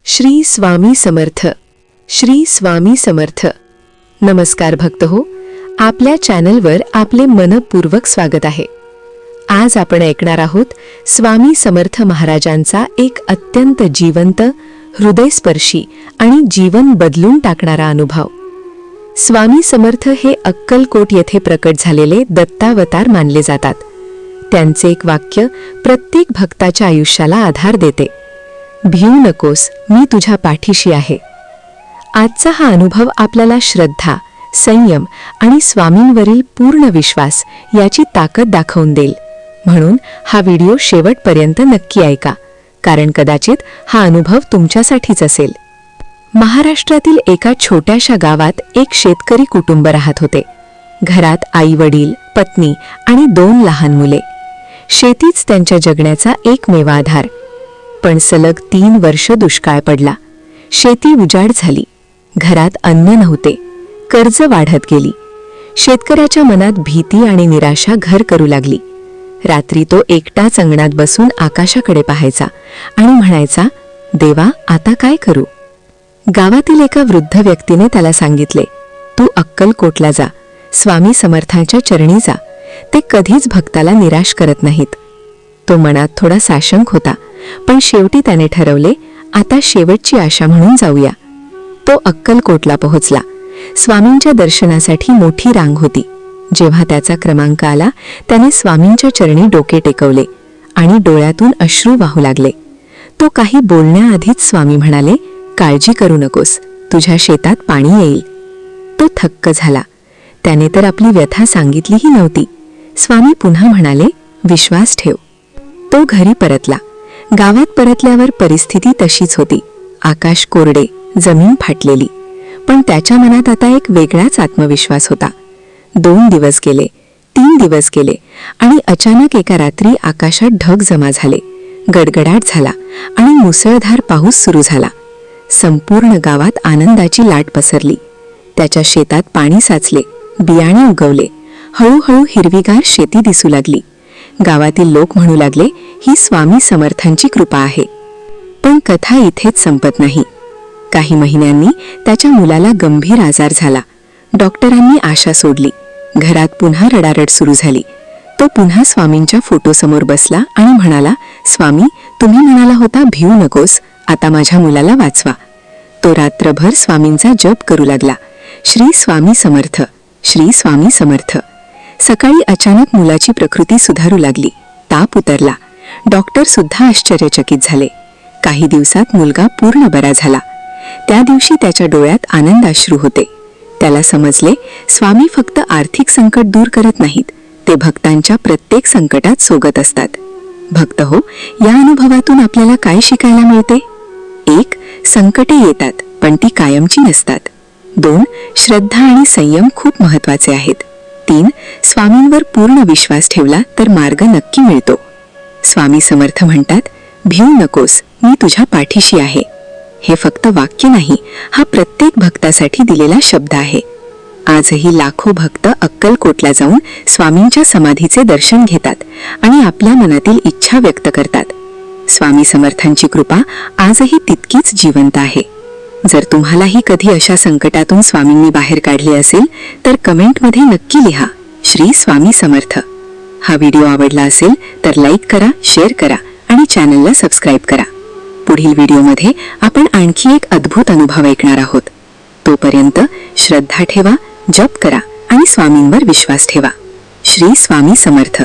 श्री स्वामी समर्थ. श्री स्वामी समर्थ. नमस्कार भक्त हो, आपल्या चॅनलवर आपले मनपूर्वक स्वागत आहे. आज आपण ऐकणार आहोत स्वामी समर्थ महाराजांचा एक अत्यंत जिवंत, हृदयस्पर्शी आणि जीवन बदलून टाकणारा अनुभव. स्वामी समर्थ हे अक्कलकोट येथे प्रकट झालेले दत्तावतार मानले जातात. त्यांचे एक वाक्य प्रत्येक भक्ताच्या आयुष्याला आधार देते. भिऊ नकोस, मी तुझ्या पाठीशी आहे. आजचा हा अनुभव आपल्याला श्रद्धा, संयम आणि स्वामींवरील पूर्ण विश्वास याची ताकद दाखवून देईल. म्हणून हा व्हिडिओ शेवटपर्यंत नक्की ऐका, कारण कदाचित हा अनुभव तुमच्यासाठीच असेल. महाराष्ट्रातील एका छोट्याशा गावात एक शेतकरी कुटुंब राहत होते. घरात आई-वडील, पत्नी आणि 2 लहान मुले. शेतीच त्यांच्या जगण्याचा एकमेव आधार. पण सलग 3 वर्ष दुष्काळ पडला. शेती उजाड झाली. घरात अन्न नव्हते. कर्ज वाढत गेली. शेतकऱ्याच्या मनात भीती आणि निराशा घर करू लागली. रात्री तो एकटाच अंगणात बसून आकाशाकडे पाहायचा आणि म्हणायचा, देवा, आता काय करू? गावातील एका वृद्ध व्यक्तीने त्याला सांगितले, तू अक्कलकोटला जा, स्वामी समर्थांच्या चरणी जा. ते कधीच भक्ताला निराश करत नाहीत. तो मनात थोडा साशंक होता, पण शेवटी त्याने ठरवले, आता शेवटची आशा म्हणून जाऊया. तो अक्कलकोटला पोहोचला. स्वामींच्या दर्शनासाठी मोठी रांग होती. जेव्हा त्याचा क्रमांक आला, त्याने स्वामींच्या चरणी डोके टेकवले आणि डोळ्यातून अश्रू वाहू लागले. तो काही बोलण्याआधीच स्वामी म्हणाले, काळजी करू नकोस, तुझ्या शेतात पाणी येईल. तो थक्क झाला. त्याने तर आपली व्यथा सांगितलीही नव्हती. स्वामी पुन्हा म्हणाले, विश्वास ठेव. तो घरी परतला. गावात परतल्यावर परिस्थिती तशीच होती. आकाश कोरडे, जमीन फाटलेली. पण त्याच्या मनात आता एक वेगळाच आत्मविश्वास होता. 2 दिवस गेले, 3 दिवस गेले आणि अचानक एका रात्री आकाशात ढग जमा झाले. गडगडाट झाला आणि मुसळधार पाऊस सुरू झाला. संपूर्ण गावात आनंदाची लाट पसरली. त्याच्या शेतात पाणी साचले, बियाणे उगवले. हळूहळू हिरवीगार शेती दिसू लागली. गावातील लोक म्हणू लागले, ही स्वामी समर्थांची कृपा आहे. पण कथा इथेच संपत नाही. काही महिन्यांनी त्याच्या मुलाला गंभीर आजार झाला. डॉक्टरांनी आशा सोडली. घरात पुन्हा रडारड सुरू झाली. तो पुन्हा स्वामींच्या फोटोसमोर बसला आणि म्हणाला, स्वामी, तुम्ही म्हणाला होता भिऊ नकोस, आता माझ्या मुलाला वाचवा. तो रात्रभर स्वामींचा जप करू लागला. श्री स्वामी समर्थ, श्री स्वामी समर्थ. सकाळी अचानक मुलाची प्रकृती सुधारू लागली. ताप उतरला. डॉक्टर सुद्धा आश्चर्यचकित झाले. काही दिवसात मुलगा पूर्ण बरा झाला. त्या दिवशी त्याच्या डोळ्यात आनंदाश्रू होते. त्याला समजले, स्वामी फक्त आर्थिक संकट दूर करत नाहीत, ते भक्तांच्या प्रत्येक संकटात सोबत असतात. भक्त हो, या अनुभवातून आपल्याला काय शिकायला मिळते? 1. संकटे येतात, पण ती कायमची नसतात. 2. श्रद्धा आणि संयम खूप महत्वाचे आहेत. 3. स्वामींवर पूर्ण विश्वास ठेवला तर मार्ग नक्की मिळतो. स्वामी समर्थ म्हणतात, भिऊ नकोस, मी तुझ्या पाठीशी आहे. हे फक्त वाक्य नाही, हा प्रत्येक भक्तासाठी दिलेला शब्द आहे. आजही लाखो भक्त अक्कलकोटला जाऊन स्वामींच्या समाधीचे दर्शन घेतात आणि आपल्या मनातील इच्छा व्यक्त करतात. स्वामी समर्थांची कृपा आजही तितकीच जिवंत आहे. जर तुम्हालाही कधी अशा संकटातून स्वामींनी बाहेर काढले असेल तर कमेंटमध्ये नक्की लिहा, श्री स्वामी समर्थ. हा व्हिडिओ आवडला असेल तर लाईक करा, शेअर करा आणि चॅनलला सबस्क्राईब करा. पुढील व्हिडिओमध्ये आपण आणखी एक अद्भुत अनुभव ऐकणार आहोत. तोपर्यंत श्रद्धा ठेवा, जप करा आणि स्वामींवर विश्वास ठेवा. श्री स्वामी समर्थ.